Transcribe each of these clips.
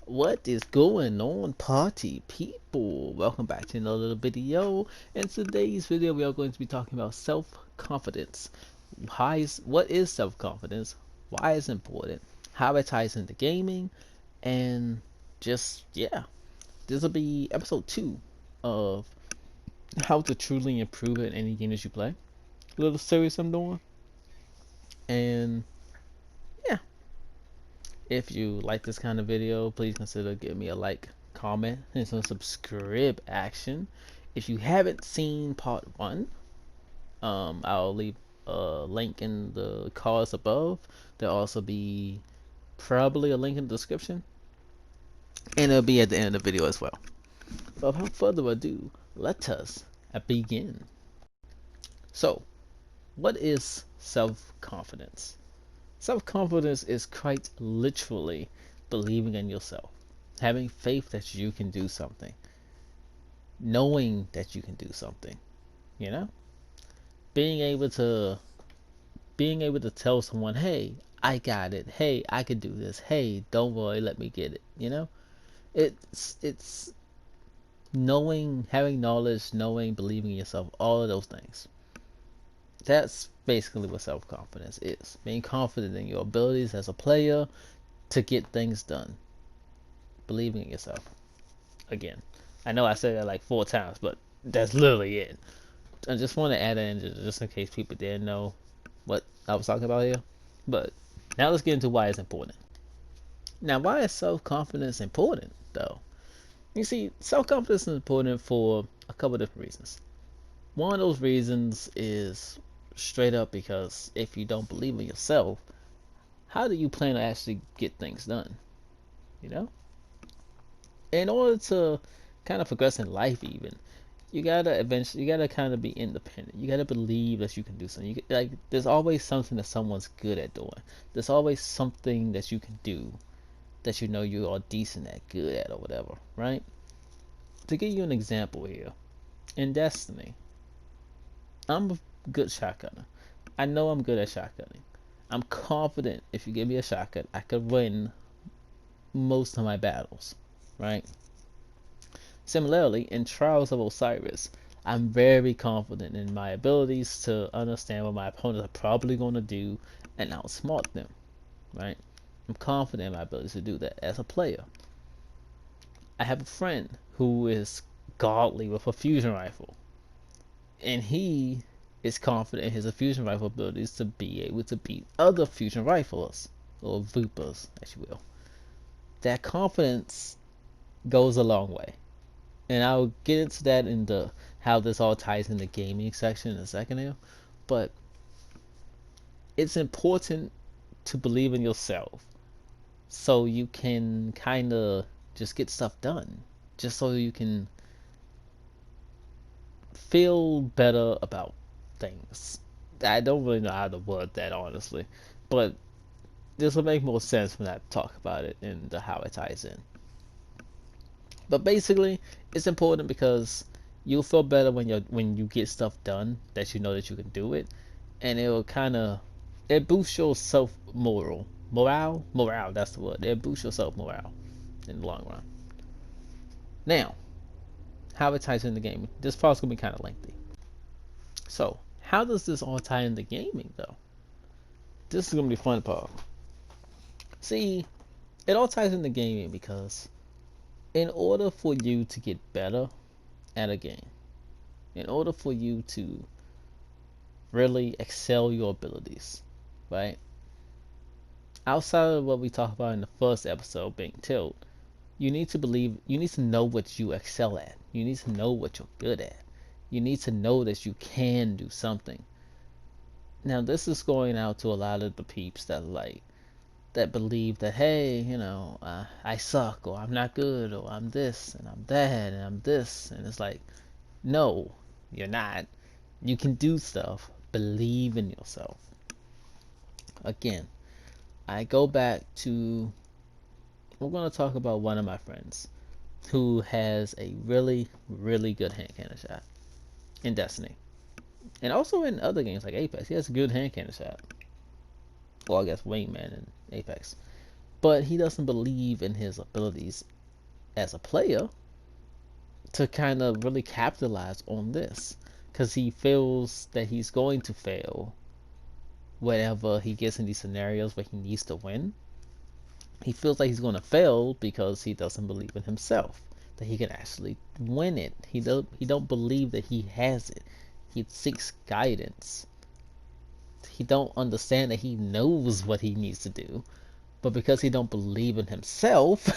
What is going on, party people? Welcome back to another little video. In today's video, we are going to be talking about self-confidence. What is self-confidence? Why it's important? How it ties into gaming, and just yeah, this will be episode 2 of how to truly improve in any game that you play. A little series I'm doing, and yeah, if you like this kind of video, please consider giving me a like, comment, and some subscribe action. If you haven't seen part 1, I'll leave a link in the cards above. There'll also be probably a link in the description, and it'll be at the end of the video as well. But without further ado, let us begin. So, what is self-confidence? Self-confidence is quite literally believing in yourself, having faith that you can do something, knowing that you can do something, you know? Being able to tell someone, "Hey, I got it. Hey, I can do this. Hey, don't worry, let me get it." You know? It's knowing, having knowledge, knowing, believing in yourself, all of those things. That's basically what self-confidence is. Being confident in your abilities as a player to get things done. Believing in yourself. Again, I know I said that like 4 times, but that's literally it. I just want to add that in just in case people didn't know what I was talking about here. But now let's get into why it's important. Now, why is self-confidence important, though? You see, self-confidence is important for a couple of different reasons. One of those reasons is straight up because if you don't believe in yourself, how do you plan to actually get things done? You know? In order to kind of progress in life, even, you gotta kind of be independent. You gotta believe that you can do something. Like, there's always something that someone's good at doing. There's always something that you can do that you know you are decent at, good at, or whatever, right? To give you an example here, in Destiny, I'm a good shotgunner. I know I'm good at shotgunning. I'm confident if you give me a shotgun, I could win most of my battles, right? Similarly, in Trials of Osiris, I'm very confident in my abilities to understand what my opponents are probably going to do and outsmart them, right? I'm confident in my abilities to do that as a player. I have a friend who is godly with a fusion rifle, and he is confident in his fusion rifle abilities to be able to beat other fusion riflers, or Voopas, as you will. That confidence goes a long way. And I'll get into that in the how this all ties in the gaming section in a second here. But it's important to believe in yourself so you can kind of just get stuff done, just so you can feel better about things. I don't really know how to word that, honestly, but this will make more sense when I talk about it and how it ties in. But basically, it's important because you'll feel better when you get stuff done that you know that you can do it, and it boosts your self morale. That's the word. It boosts your self morale in the long run. Now, how it ties into gaming. This part's gonna be kind of lengthy. So, how does this all tie into gaming, though? This is gonna be the fun part. See, it all ties into gaming because in order for you to get better at a game, in order for you to really excel your abilities, right? Outside of what we talked about in the first episode, being tilt, you need to know what you excel at. You need to know what you're good at. You need to know that you can do something. Now, this is going out to a lot of the peeps that believe that, hey, I suck, or I'm not good, or I'm this and I'm that and I'm this, and it's like, no, you're not. You can do stuff. Believe in yourself. Again, I go back to, we're going to talk about one of my friends who has a really, really good hand cannon shot in Destiny. And also in other games like Apex. He has a good hand cannon shot. Well, I guess Wingman in Apex. but he doesn't believe in his abilities as a player to kind of really capitalize on this, because he feels that he's going to fail whenever he gets in these scenarios where he needs to win. He feels like he's going to fail because he doesn't believe in himself that he can actually win it. He don't believe that he has it. He seeks guidance. He don't understand that he knows what he needs to do, but because he don't believe in himself,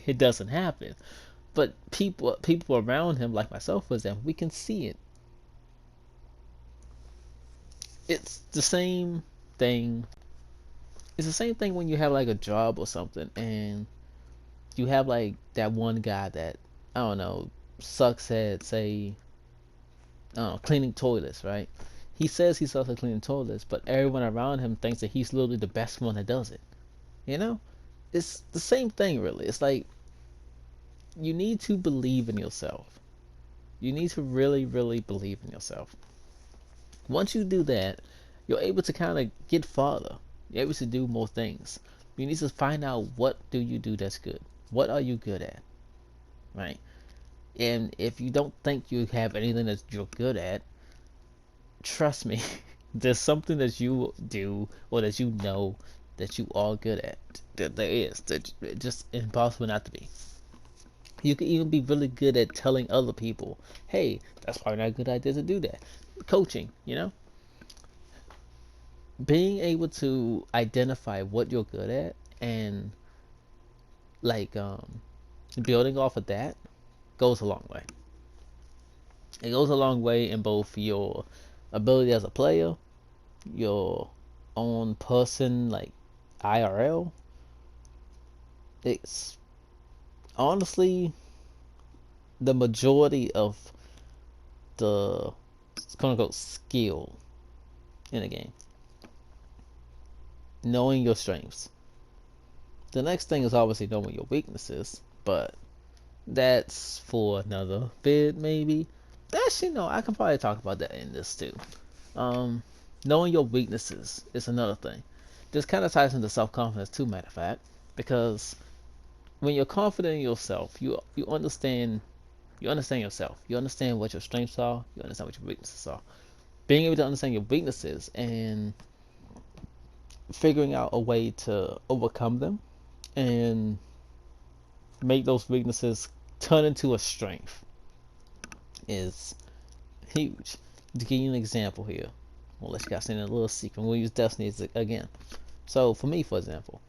it doesn't happen. But people around him, like myself for example, we can see it. It's the same thing. It's the same thing when you have like a job or something, and you have like that one guy that, I don't know, sucks at, say, I don't know, cleaning toilets, right? He says he sucks at cleaning toilets, but everyone around him thinks that he's literally the best one that does it. You know, it's the same thing, really. It's like you need to believe in yourself. You need to really, really believe in yourself. Once you do that, you're able to kind of get farther. You're able to do more things. You need to find out, what do you do that's good? What are you good at? Right? And if you don't think you have anything that you're good at, trust me, there's something that you do or that you know that you are good at. There is. It's just impossible not to be. You can even be really good at telling other people, hey, that's probably not a good idea to do that. Coaching, being able to identify what you're good at and like building off of that goes a long way. It goes a long way in both your ability as a player, your own person, like IRL. It's honestly the majority of the quote unquote skill in a game. Knowing your strengths. The next thing is obviously knowing your weaknesses, but that's for another vid maybe. Actually, no, I can probably talk about that in this too. Um, Knowing your weaknesses is another thing. This kind of ties into self-confidence too, matter of fact, because when you're confident in yourself, you understand yourself. You understand what your strengths are. You understand what your weaknesses are. Being able to understand your weaknesses and figuring out a way to overcome them and make those weaknesses turn into a strength is huge. To give you an example here, we'll let you guys in a little secret. We'll use Destiny again. So for me, for example,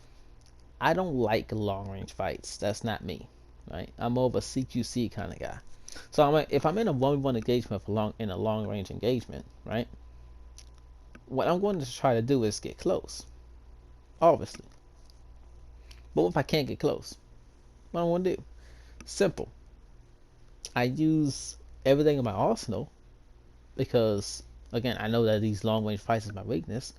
I don't like long range fights. That's not me, right? I'm more of a CQC kind of guy. So if I'm in a 1v1 engagement in a long range engagement, right? What I'm going to try to do is get close, obviously. But if I can't get close, what am I going to do? Simple. I use everything in my arsenal because, again, I know that these long range fights is my weakness.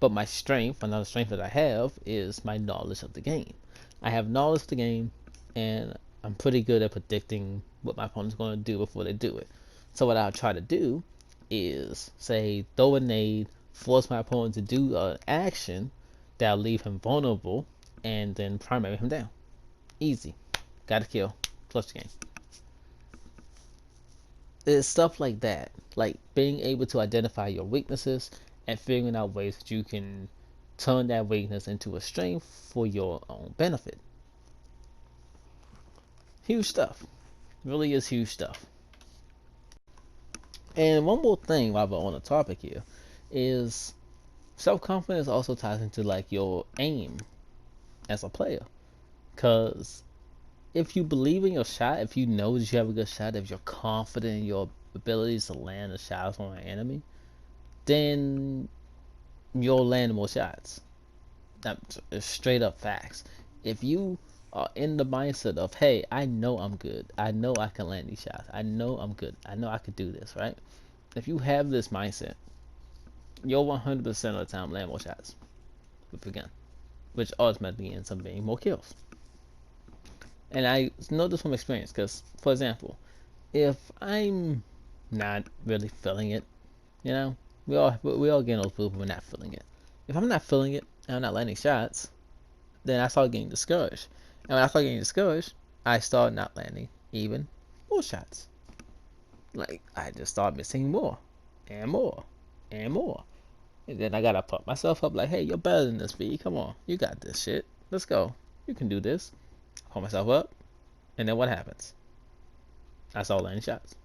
But my strength, another strength that I have, is my knowledge of the game. I have knowledge of the game, and I'm pretty good at predicting what my opponent's going to do before they do it. So what I'll try to do is, say, throw a nade, force my opponent to do an action that'll leave him vulnerable, and then primary him down. Easy. Got a kill. Clutch the game. It's stuff like that. Like being able to identify your weaknesses and figuring out ways that you can turn that weakness into a strength for your own benefit. Huge stuff. Really is huge stuff. And one more thing while we're on the topic here is self-confidence also ties into like your aim as a player. Because if you believe in your shot, if you know that you have a good shot, if you're confident in your abilities to land the shots on an enemy, then you'll land more shots. That's straight up facts. If you are in the mindset of, hey, I know I'm good, I know I can land these shots, I know I'm good, I know I could do this, right? If you have this mindset, you'll 100% of the time land more shots with your gun, which ultimately ends up being more kills. And I know this from experience because, for example, if I'm not really feeling it, you know, we all get those people who are not feeling it. If I'm not feeling it and I'm not landing shots, then I started getting discouraged. And when I started getting discouraged, I started not landing even more shots. Like, I just started missing more and more and more. And then I gotta pump myself up like, hey, you're better than this, B. Come on. You got this shit. Let's go. You can do this. Pump myself up. And then what happens? I start landing shots.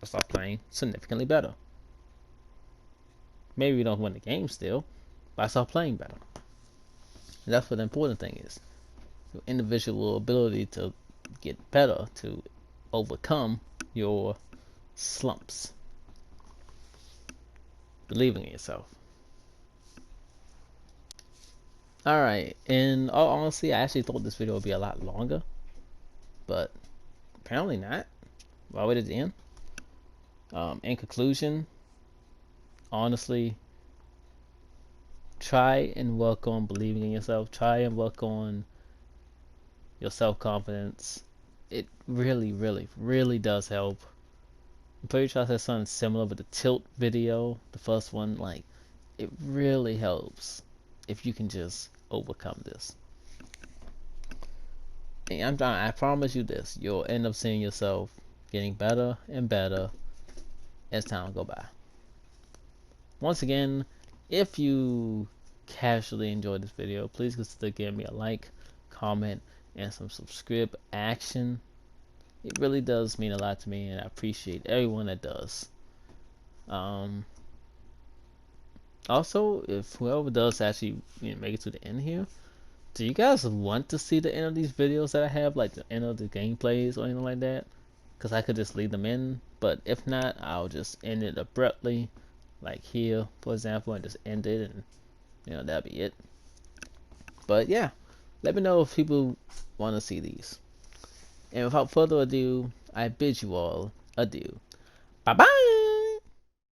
I start playing significantly better. Maybe we don't win the game still, but I start playing better. And that's what the important thing is. Your individual ability to get better, to overcome your slumps. Believing in yourself. Alright, in all honesty, I actually thought this video would be a lot longer, but apparently not. All the way to the end. In conclusion, honestly, try and work on believing in yourself. Try and work on your self-confidence. It really, really, really does help. I'm pretty sure I said something similar with the tilt video, the first one. Like, it really helps if you can just overcome this. And I promise you this, you'll end up seeing yourself getting better and better as time go by. Once again, if you casually enjoyed this video, please consider giving me a like, comment, and some subscribe action. It really does mean a lot to me, and I appreciate everyone that does. Also, if whoever does actually make it to the end here, do you guys want to see the end of these videos that I have, like the end of the gameplays or anything like that? Because I could just leave them in, but if not, I'll just end it abruptly, like here, for example, and just end it, and that'll be it. But yeah, let me know if people want to see these. And without further ado, I bid you all adieu. Bye bye!